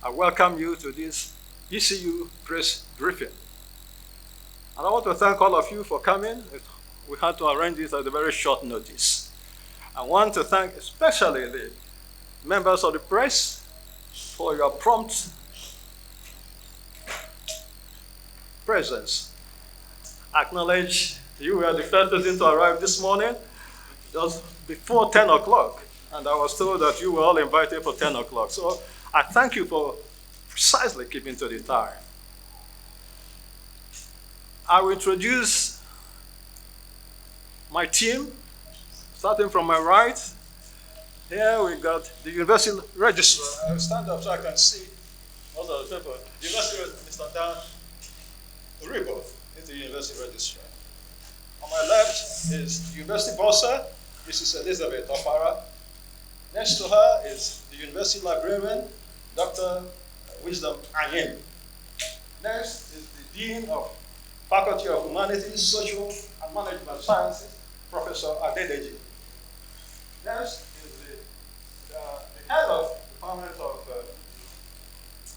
I welcome you to this ECU press briefing. And I want to thank all of you for coming. We had to arrange this at a very short notice. I want to thank especially the members of the press for your prompt presence. I acknowledge you were the first person to arrive this morning, just before 10 o'clock, and I was told that you were all invited for 10 o'clock. So I thank you for precisely keeping to the time. I will introduce my team, starting from my right. Here we got the University Registrar. I will stand up so I can see most of the people. The University Registrar, Mr. Dan Uribo, is the University Registrar. On my left is the University Bossa, Mrs. Elizabeth Opara. Next to her is the University Librarian, Dr. Wisdom Anyim. Next is the Dean of Faculty of Humanities, Social and Management Sciences, Professor Adedeji. Next is the head of the Department of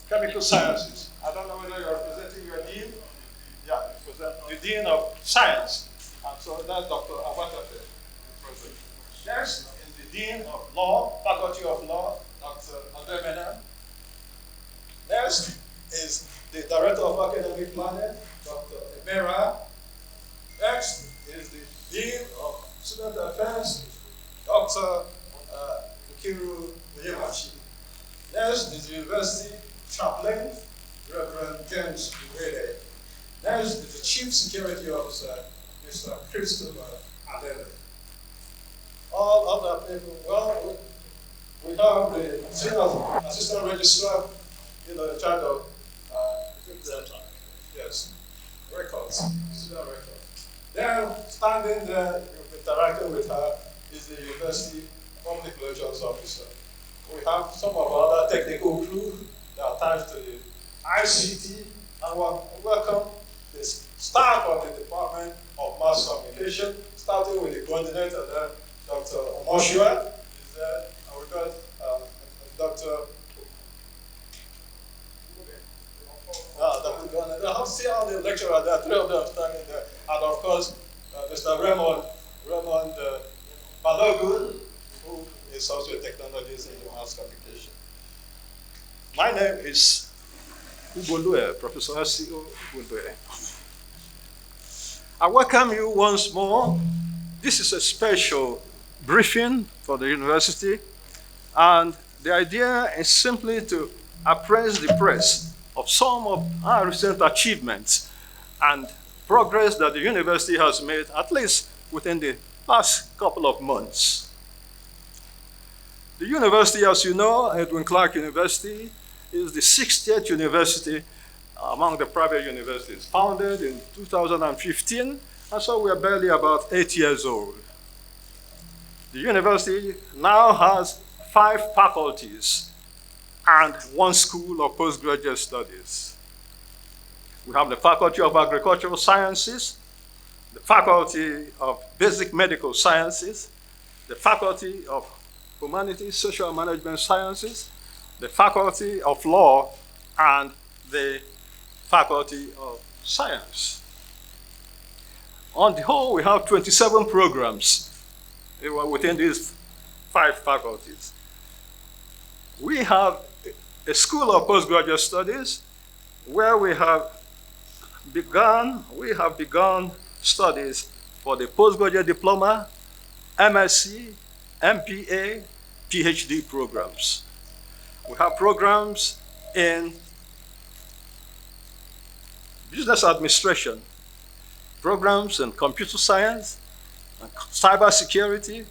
Chemical Sciences. I don't know whether you're representing your dean. Yeah, you present the Dean of Science. And so that's Dr. Abatate. Next is the Dean of Law, Faculty of Law, Dr. Ademena. Next is the Director of Academic Planning, Dr. Emera. Next is the Dean of Student Affairs, Dr. Nkiru Oyemachi. Next is the University Chaplain, Reverend James Uwede. Next is the Chief Security Officer, Mr. Christopher Adele. All other people, well, we have the Senior Assistant Registrar, in charge of yes, records, student records. Then, standing there, interacting with her, is the University Public Relations Officer. We have some of our other technical crew that are attached to the ICT, and we welcome the staff of the Department of Mass Communication, starting with the coordinator there, Dr. Omoshua is there, and we got Dr. I see all the lecturers there, three of them standing there, and of course, Mr. Raymond Balogun, who is also a technologist in mass communication. My name is Ubulue, Professor S.C.O. Ubulue. I welcome you once more. This is a special briefing for the university, and the idea is simply to appraise the press of some of our recent achievements and progress that the university has made, at least within the last couple of months. The university, as you know, Edwin Clark University, is the 60th university among the private universities, founded in 2015, and so we're barely about 8 years old. The university now has 5 faculties and 1 school of postgraduate studies. We have the Faculty of Agricultural Sciences, the Faculty of Basic Medical Sciences, the Faculty of Humanities, Social and Management Sciences, the Faculty of Law, and the Faculty of Science. On the whole, we have 27 programs within these 5 faculties. We have a School of Postgraduate Studies where we have begun studies for the postgraduate diploma, MSc, MPA, PhD programs. We have programs in business administration, programs in computer science, and cybersecurity.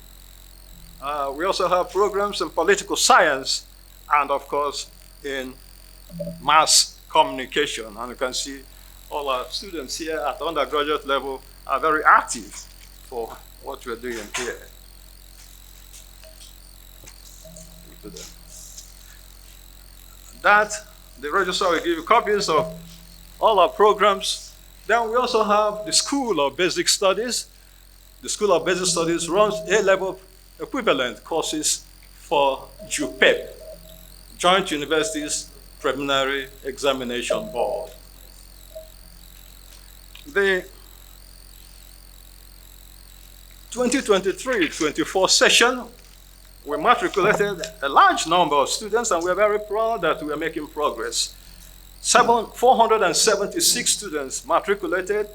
We also have programs in political science, and of course, in mass communication. And you can see all our students here at the undergraduate level are very active for what we're doing here. That, the registrar will give you copies of all our programs. Then we also have the School of Basic Studies. The School of Basic Studies runs A-level equivalent courses for JUPEP, Joint Universities Preliminary Examination Board. The 2023-24 session, we matriculated a large number of students, and we're very proud that we are making progress. 476 students matriculated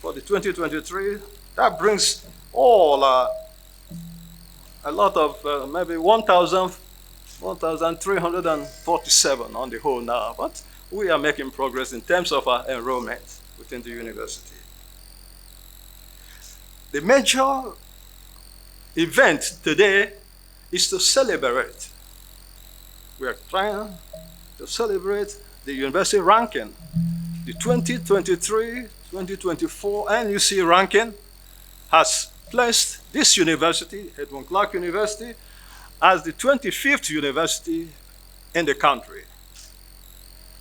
for the 2023. That brings all a lot of maybe 1,347 on the whole now. But we are making progress in terms of our enrollment within the university. The major event today is to celebrate. We are trying to celebrate the university ranking. The 2023-2024 NUC ranking has placed this university, Edmund Clark University, as the 25th university in the country.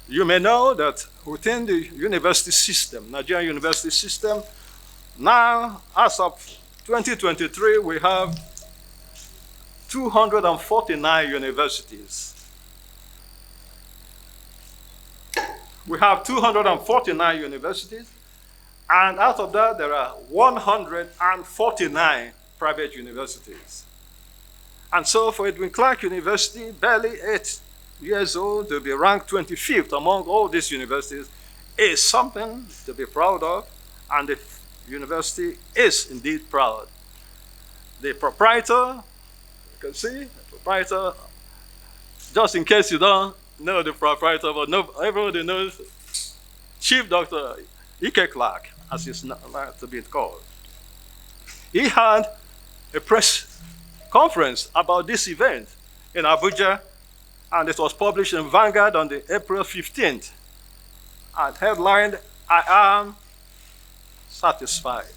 You may know that within the university system, Nigerian university system, now, as of 2023, we have 249 universities. We have 249 universities, and out of that, there are 149 private universities. And so for Edwin Clark University, barely 8 years old, to be ranked 25th among all these universities is something to be proud of, and the university is indeed proud. The proprietor, you can see, the proprietor, just in case you don't know the proprietor, but everybody knows Chief Dr. Ike Clark, as he's like to be called. He had a press conference about this event in Abuja, and it was published in Vanguard on the April 15th, and headlined, "I am satisfied.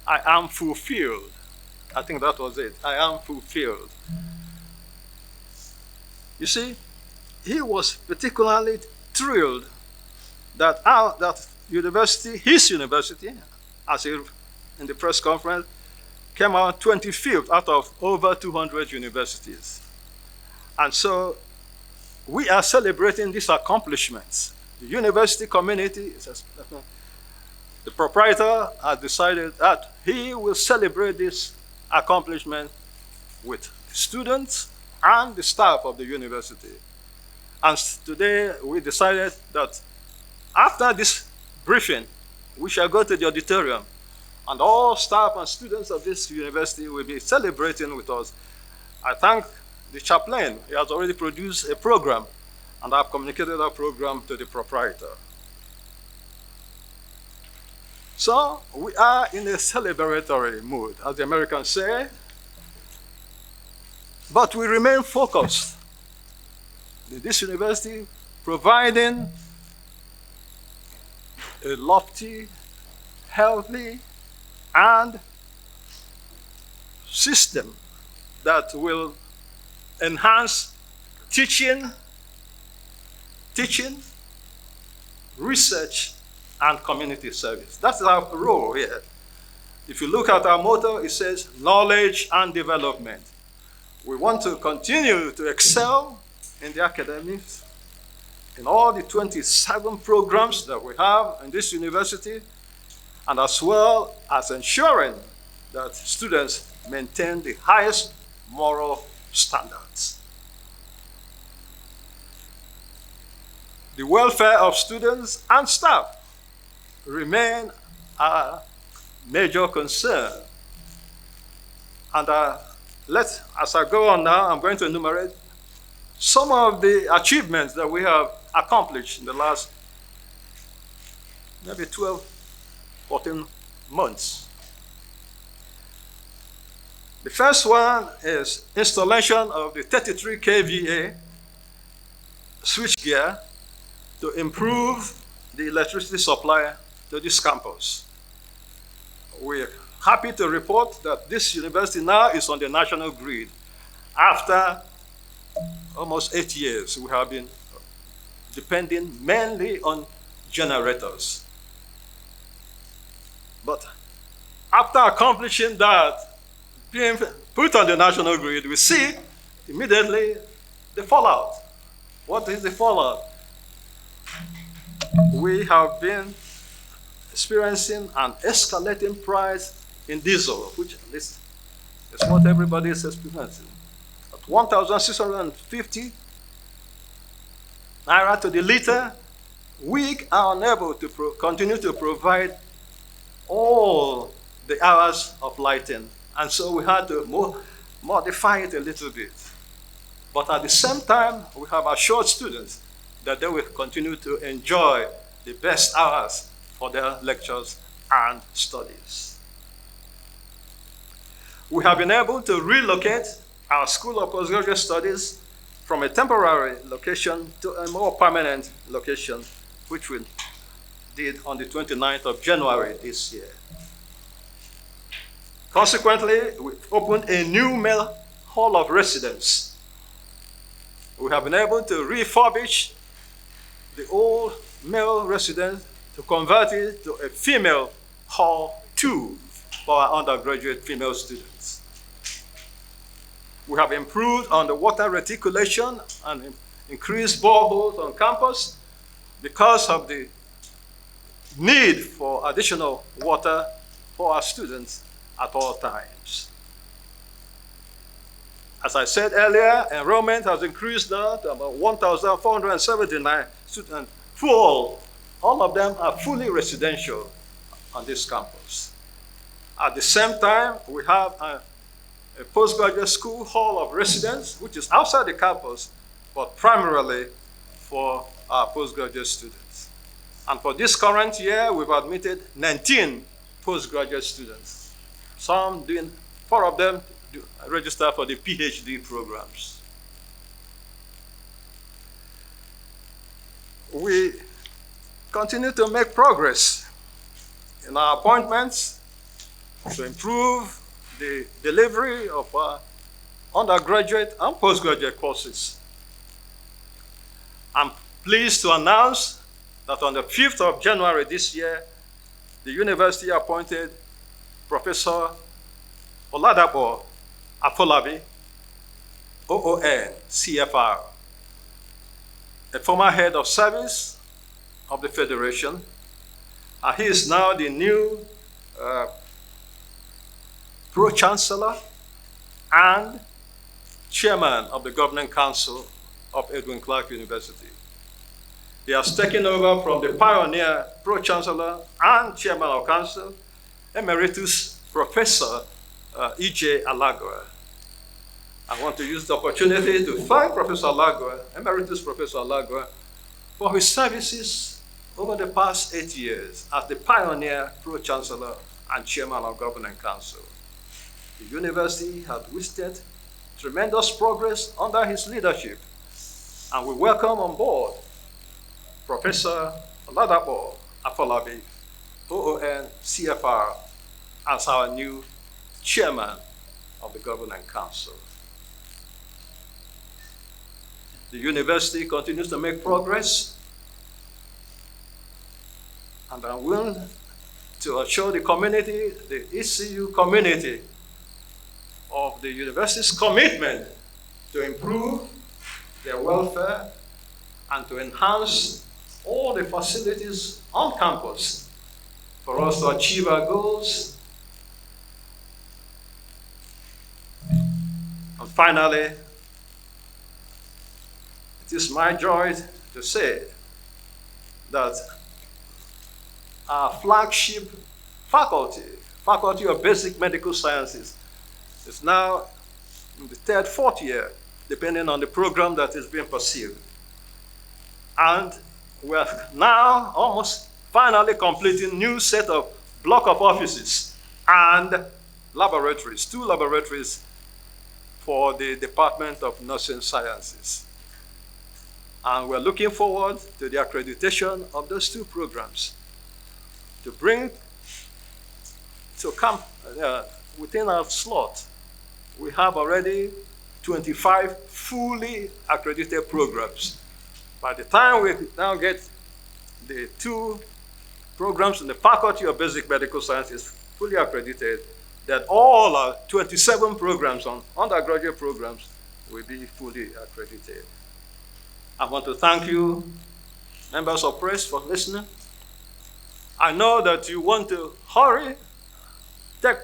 I am fulfilled." I think that was it. I am fulfilled. You see, he was particularly thrilled that his university, as in the press conference, came out 25th out of over 200 universities. And so we are celebrating these accomplishments. The university community, the proprietor has decided that he will celebrate this accomplishment with the students and the staff of the university. And today we decided that after this briefing, we shall go to the auditorium, and all staff and students of this university will be celebrating with us. I thank the chaplain. He has already produced a program, and I've communicated that program to the proprietor. So we are in a celebratory mood, as the Americans say, but we remain focused. This university providing a lofty, healthy, and system that will enhance teaching, research, and community service. That's our role here. If you look at our motto, it says knowledge and development. We want to continue to excel in the academics, in all the 27 programs that we have in this university, and as well as ensuring that students maintain the highest moral standards. The welfare of students and staff remain a major concern. And as I go on now, I'm going to enumerate some of the achievements that we have accomplished in the last maybe 12, 14 months. The first one is installation of the 33 kVA switchgear to improve the electricity supply to this campus. We're happy to report that this university now is on the national grid. After almost 8 years, we have been depending mainly on generators. But after accomplishing that, being put on the national grid, we see immediately the fallout. What is the fallout? We have been experiencing an escalating price in diesel, which at least is what everybody is experiencing. At 1,650 naira to the liter, we are unable to continue to provide all the hours of lighting. And so we had to modify it a little bit. But at the same time, we have assured students that they will continue to enjoy the best hours for their lectures and studies. We have been able to relocate our School of Postgraduate Studies from a temporary location to a more permanent location, which we did on the 29th of January this year. Consequently, we opened a new male hall of residence. We have been able to refurbish the old male residence to convert it to a female hall too for our undergraduate female students. We have improved on the water reticulation and increased boreholes on campus because of the need for additional water for our students at all times. As I said earlier, enrollment has increased now to about 1,479 students. All of them are fully residential on this campus. At the same time, we have a postgraduate school hall of residence, which is outside the campus, but primarily for our postgraduate students. And for this current year, we've admitted 19 postgraduate students. 4 of them register for the PhD programs. We continue to make progress in our appointments to improve the delivery of our undergraduate and postgraduate courses. I'm pleased to announce that on the 5th of January this year, the university appointed Professor Oladapo Afolabi, OON, CFR, a former head of service of the Federation, and he is now the new Pro-Chancellor and Chairman of the Governing Council of Edwin Clark University. He has taken over from the pioneer Pro-Chancellor and Chairman of Council, Emeritus Professor E.J. Alagua. I want to use the opportunity to thank Professor Alagua, Emeritus Professor Alagua, for his services over the past 8 years as the pioneer Pro-Chancellor and Chairman of Governing Council. The university had witnessed tremendous progress under his leadership, and we welcome on board Professor Oladapo Afolabi, OON, CFR, as our new Chairman of the Governing Council. The university continues to make progress, and I'm willing to assure the community, the ECU community, of the university's commitment to improve their welfare and to enhance all the facilities on campus for us to achieve our goals. And finally, it is my joy to say that our flagship faculty, Faculty of Basic Medical Sciences, is now in the 3rd, 4th year, depending on the program that is being pursued. And we're now almost finally completing new set of block of offices and laboratories, 2 laboratories for the Department of Nursing Sciences. And we're looking forward to the accreditation of those 2 programs to bring to come within our slot. We have already 25 fully accredited programs. By the time we now get the 2 programs in the Faculty of Basic Medical Sciences fully accredited, that all our 27 programs on undergraduate programs will be fully accredited. I want to thank you, members of press, for listening. I know that you want to hurry, take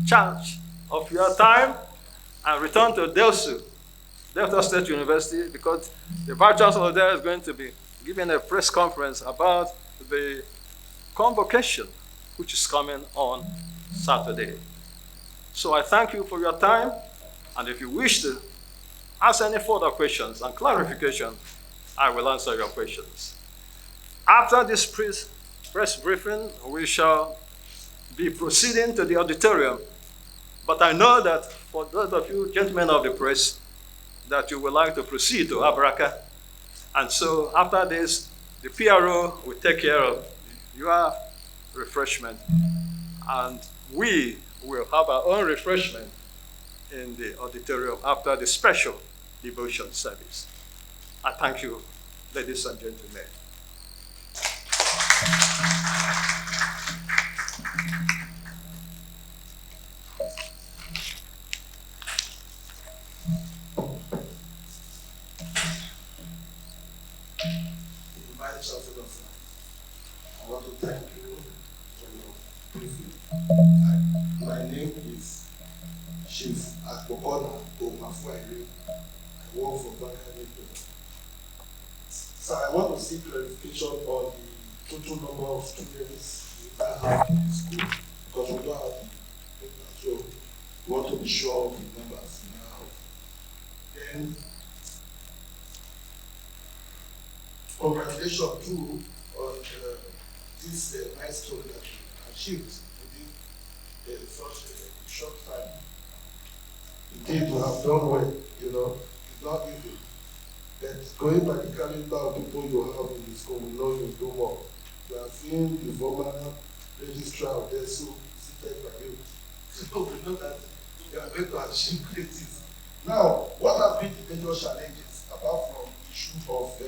charge of your time, and return to Delta State University, because the Vice Chancellor there is going to be giving a press conference about the convocation, which is coming on Saturday. So I thank you for your time, and if you wish to ask any further questions and clarification, I will answer your questions. After this press briefing, we shall be proceeding to the auditorium. But I know that for those of you gentlemen of the press, that you would like to proceed to Abraka. And so after this, the PRO will take care of your refreshment. And we will have our own refreshment in the auditorium after the special devotion service. I thank you, ladies and gentlemen. Vice Chancellor, I want to thank you for your briefing. My name is Chief Akpokona Omafuaire. I work for Bakari. So I want to seek clarification on the total number of students we have in the school, because we don't have the data, so we want to be sure of the numbers now. Then, congratulations too on this milestone that we achieved within such a short time. Indeed, you have done well, you know, it's not easy. But going by the calendar of people you have in the school, we know you do more. You have seen the former registrar of the school seated by you. So we know that you are going to achieve great things. Now, what have been the major challenges apart from the issue of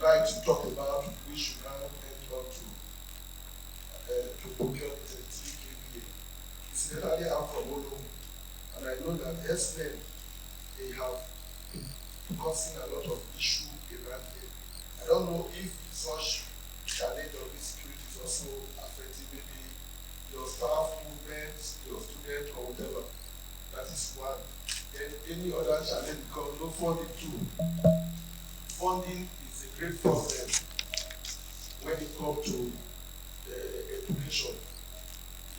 like to talk about which you now went on to procure the 3 kVA? It's entirely out from Olo, and I know that SPEN, they have causing a lot of issue around here. I don't know if such challenge of insecurity is also affecting maybe your staff movements, your students, or whatever. That is one. Then any other challenge, because no funding too. Funding is a great problem when it comes to education.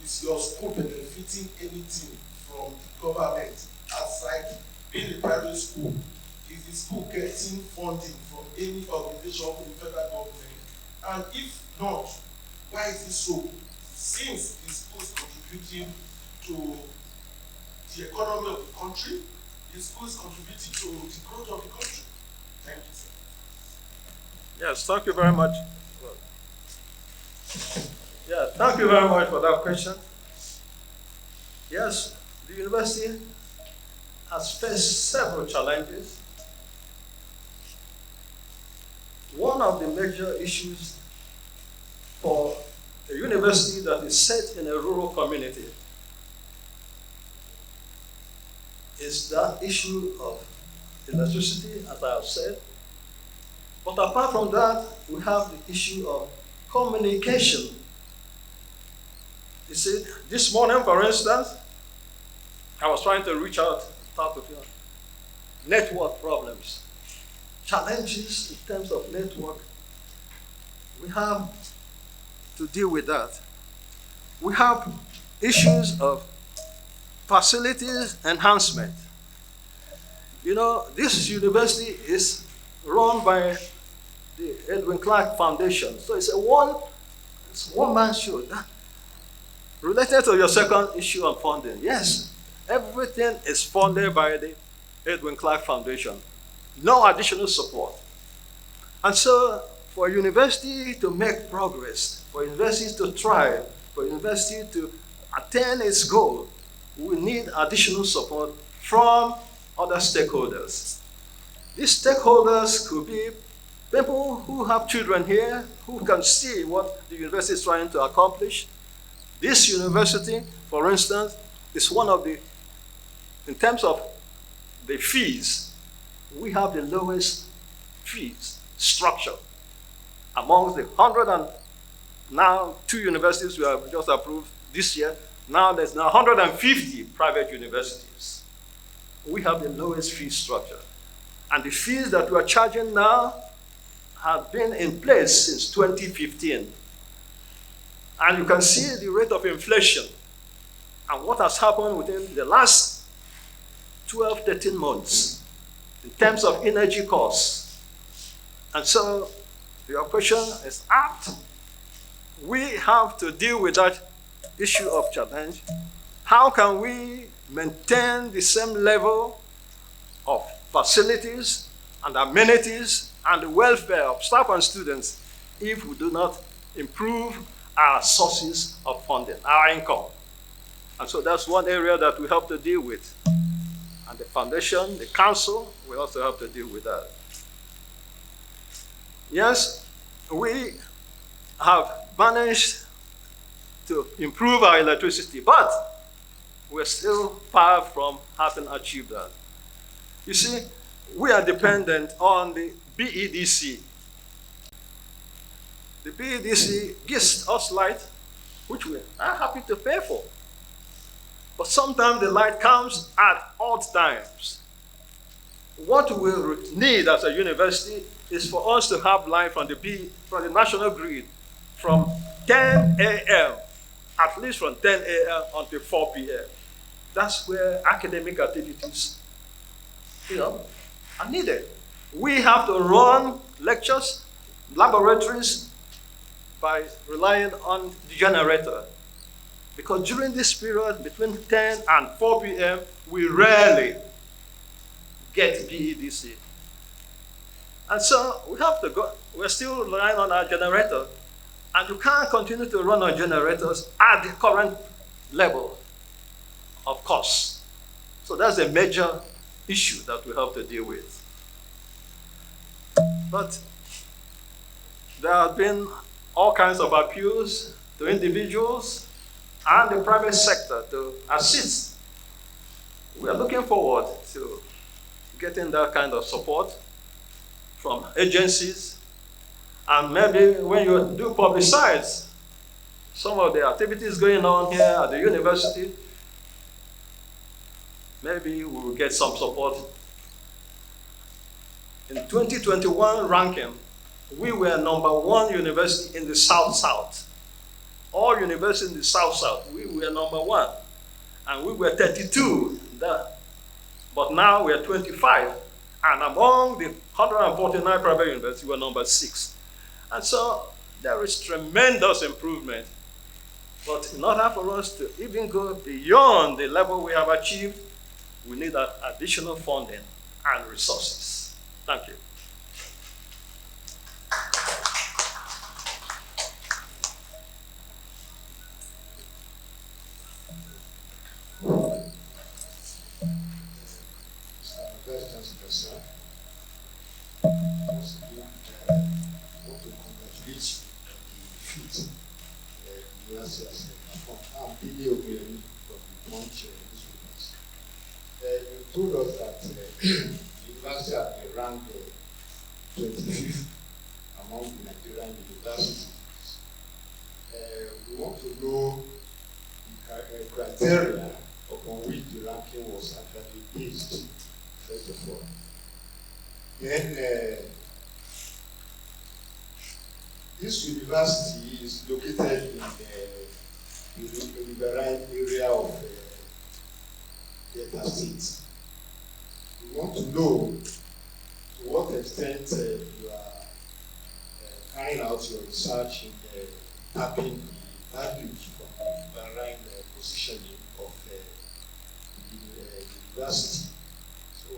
Is your school benefiting anything from the government aside being a private school? Is the school getting funding from any organization from the federal government? And if not, why is it so? Since the school is contributing to the economy of the country, the school is contributing to the growth of the country. Thank you, sir. Yes, thank you very much. Yeah, thank you very much for that question. Yes, the university has faced several challenges. One of the major issues for a university that is set in a rural community is that issue of electricity, as I have said. But apart from that, we have the issue of communication. You see, this morning, for instance, I was trying to reach out to talk to you. Network problems, challenges in terms of network. We have to deal with that. We have issues of facilities enhancement. You know, this university is run by the Edwin Clark Foundation. So it's a one-man show. Related to your second issue on funding, yes, everything is funded by the Edwin Clark Foundation. No additional support. And so for a university to make progress, for universities to thrive, for university to attain its goal, we need additional support from other stakeholders. These stakeholders could be people who have children here, who can see what the university is trying to accomplish. This university, for instance, is one of the, in terms of the fees, we have the lowest fees structure amongst the 100 and now 2 universities we have just approved this year. Now there's now 150 private universities. We have the lowest fee structure. And the fees that we are charging now have been in place since 2015. And you can see the rate of inflation and what has happened within the last 12, 13 months in terms of energy costs. And so your question is apt. We have to deal with that issue of challenge. How can we maintain the same level of facilities and amenities and the welfare of staff and students if we do not improve our sources of funding, our income? And so that's one area that we have to deal with. And the foundation, the council, we also have to deal with that. Yes, we have managed to improve our electricity, but we're still far from having achieved that. You see, we are dependent on the BEDC. The BEDC gives us light, which we are happy to pay for. But sometimes the light comes at odd times. What we need as a university is for us to have light from the national grid from 10 a.m., at least from 10 a.m. until 4 p.m. That's where academic activities, are needed. We have to run lectures, laboratories by relying on the generator. Because during this period, between 10 and 4 p.m., we rarely get BEDC. And so we have to go, we're still relying on our generator. And you can't continue to run on generators at the current level of cost. So that's a major issue that we have to deal with. But there have been all kinds of appeals to individuals and the private sector to assist. We are looking forward to getting that kind of support from agencies. And maybe when you do publicize some of the activities going on here at the university, maybe we will get some support. In 2021 ranking, we were #1 university in the South-South. All universities in the South-South, we were #1. And we were 32 there. But now we are 25. And among the 149 private universities, we were #6. And so there is tremendous improvement. But in order for us to even go beyond the level we have achieved, we need additional funding and resources. Thank you. You told us that the university has been ranked 25th among the Nigerian universities. We want to know the criteria upon which the ranking was actually based, first of all. Then, this university is located in the riverine area of Delta State. We want to know to what extent you are carrying out your research in tapping the values from the riverine positioning of the university. So,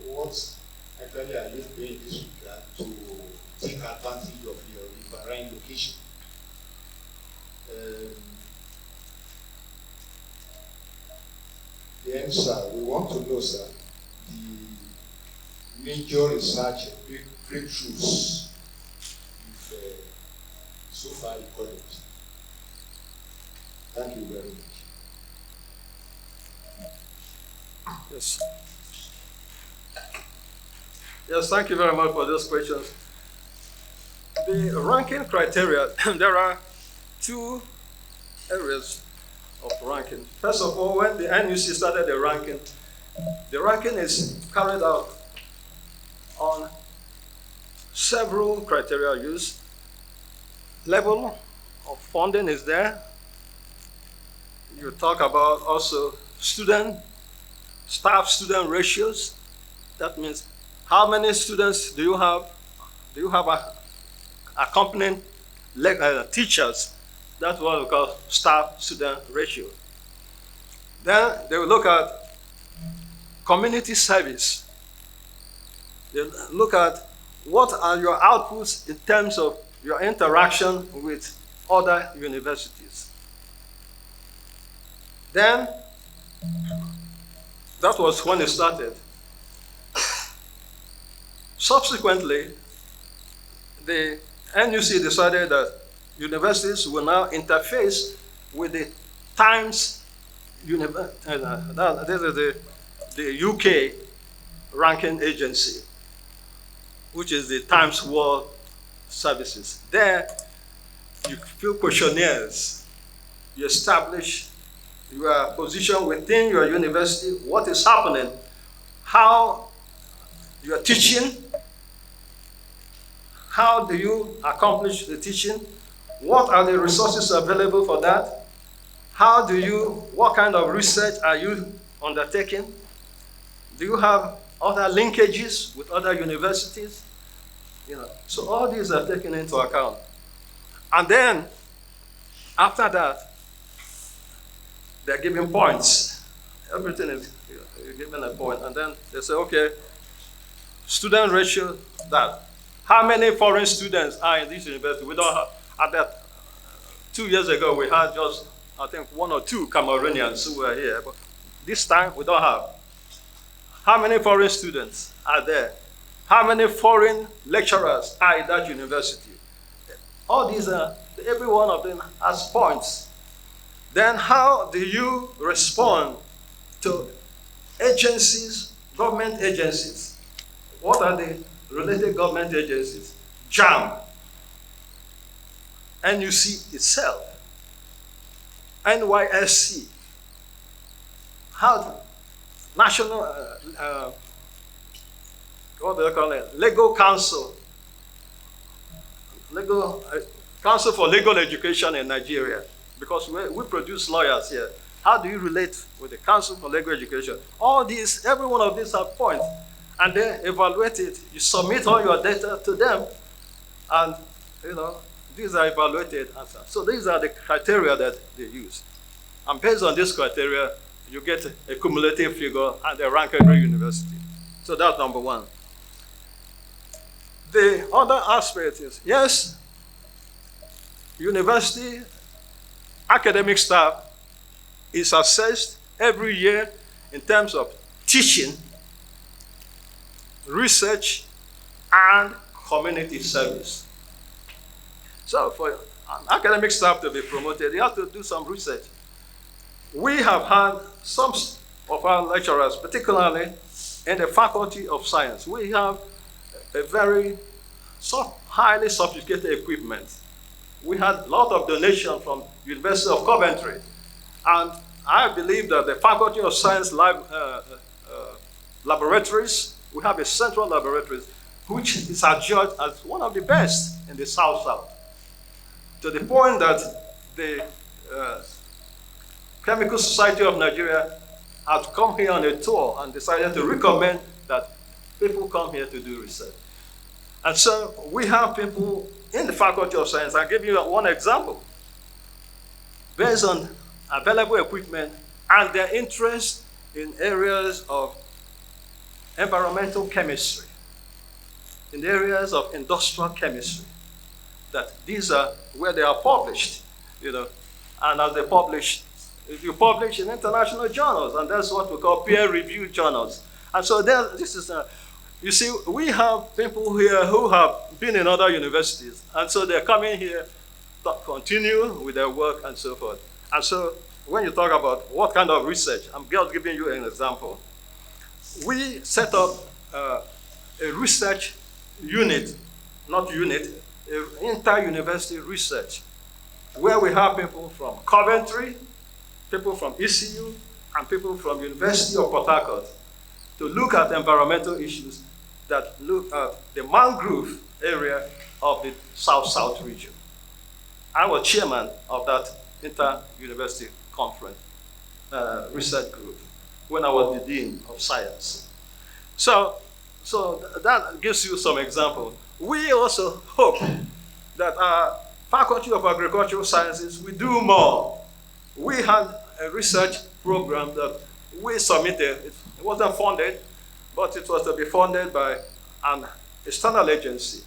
what actually are you doing in this regard to take advantage of your riverine location? Then, sir, we want to know, sir, the major research breakthroughs you've so far recorded. Thank you very much. Yes. Yes, thank you very much for those questions. The ranking criteria, there are two areas of ranking. First of all, when the NUC started the ranking is carried out on several criteria used. Level of funding is there. You talk about also staff-student ratios. That means how many students do you have? Do you have accompanying teachers? That's what we call staff-student ratio. Then they will look at community service. They look at what are your outputs in terms of your interaction with other universities. Then, that was when it started. Subsequently, the NUC decided that universities will now interface with the Times, this is the UK ranking agency, which is the Times World Services. There, you fill questionnaires, you establish your position within your university, what is happening, how you are teaching, how do you accomplish the teaching, what are the resources available for that, what kind of research are you undertaking, do you have other linkages with other universities? So all these are taken into account. And then, after that, they're giving points. Everything is given a point. And then they say, okay, student ratio, that. How many foreign students are in this university? We don't have, at that, 2 years ago, we had just, I think, 1 or 2 Cameroonians who were here. But this time, we don't have. How many foreign students are there? How many foreign lecturers are in that university? All these are, every one of them has points. Then how do you respond to agencies, government agencies? What are the related government agencies? JAM, NUC itself, NYSC, National, what do they call it? Legal Council, Council for Legal Education in Nigeria, because we produce lawyers here. How do you relate with the Council for Legal Education? All these, every one of these have points, and they evaluate it. You submit all your data to them, and these are evaluated answers. So these are the criteria that they use. And based on this criteria, you get a cumulative figure and they rank every university. So that's number one. The other aspect is, yes, university academic staff is assessed every year in terms of teaching, research, and community service. So for an academic staff to be promoted, you have to do some research. We have had some of our lecturers, particularly in the Faculty of Science, we have a very highly sophisticated equipment. We had a lot of donation from University of Coventry. And I believe that the Faculty of Science laboratories, we have a central laboratory, which is adjudged as one of the best in the South-South. To the point that the Chemical Society of Nigeria has come here on a tour and decided to recommend that people come here to do research. And so we have people in the Faculty of Science. I'll give you one example. Based on available equipment and their interest in areas of environmental chemistry, in areas of industrial chemistry, that these are where they are published, and as they publish, if you publish in international journals, and that's what we call peer-reviewed journals. And so you see, we have people here who have been in other universities, and so they're coming here to continue with their work and so forth. And so when you talk about what kind of research, I'm just giving you an example. We set up a research unit, not unit, inter-university research, where we have people from Coventry, people from ECU, and people from University of Port Harcourt to look at environmental issues that look at the mangrove area of the South-South region. I was chairman of that inter-university conference research group when I was the dean of science. So that gives you some example. We also hope that our Faculty of Agricultural Sciences will do more. We had a research program that we submitted. It wasn't funded, but it was to be funded by an external agency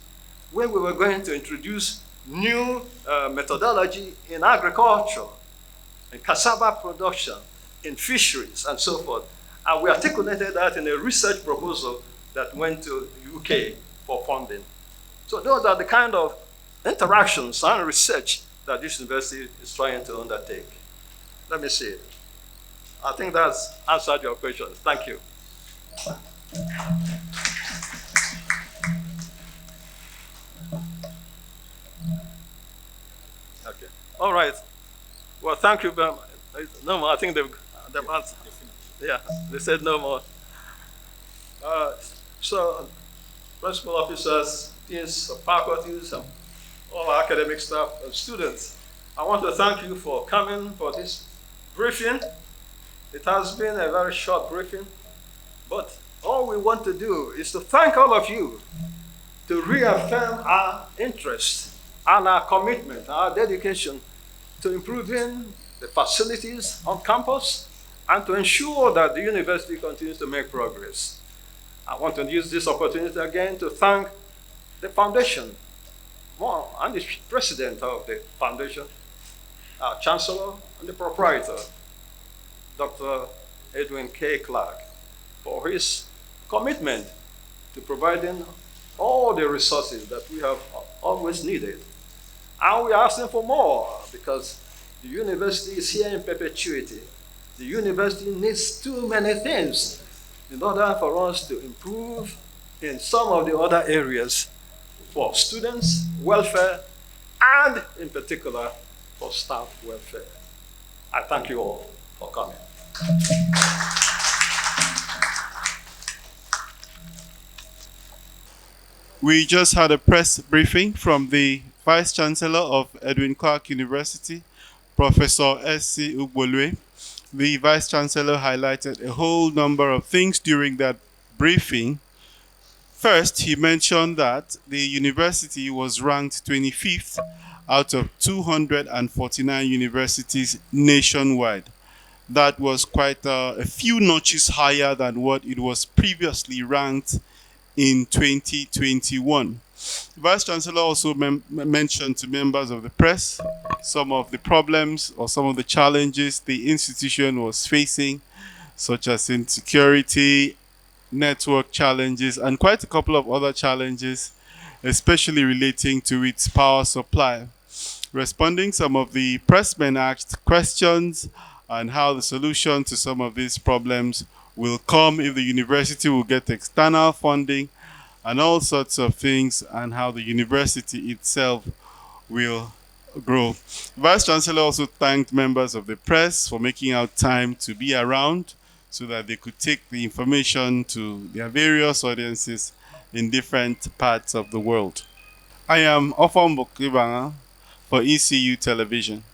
when we were going to introduce new methodology in agriculture, in cassava production, in fisheries, and so forth. And we articulated that in a research proposal that went to UK for funding. So those are the kind of interactions and research that this university is trying to undertake. Let me see. I think that's answered your questions. Thank you. Okay. All right. Well, thank you very much. No more. I think they've answered. Yeah, they said no more. So, principal officers, deans of faculties, and all our academic staff and students, I want to thank you for coming for this briefing. It has been a very short briefing, but all we want to do is to thank all of you to reaffirm our interest and our commitment, our dedication to improving the facilities on campus and to ensure that the university continues to make progress. I want to use this opportunity again to thank the foundation and the president of the foundation, our chancellor, and the proprietor, Dr. Edwin K. Clark, for his commitment to providing all the resources that we have always needed. And we are asking for more because the university is here in perpetuity. The university needs too many things in order for us to improve in some of the other areas for students' welfare and in particular for staff welfare. I thank you all for coming. We just had a press briefing from the Vice Chancellor of Edwin Clark University, Professor S.C. Ugbolue. The Vice Chancellor highlighted a whole number of things during that briefing. First, he mentioned that the university was ranked 25th out of 249 universities nationwide. That was quite a few notches higher than what it was previously ranked in 2021. The Vice Chancellor also mentioned to members of the press some of the problems or some of the challenges the institution was facing, such as insecurity, network challenges, and quite a couple of other challenges, especially relating to its power supply. Responding, some of the pressmen asked questions on how the solution to some of these problems will come if the university will get external funding and all sorts of things, and how the university itself will grow. The Vice Chancellor also thanked members of the press for making out time to be around so that they could take the information to their various audiences in different parts of the world. I am Ofon Bokibanga for ECU Television.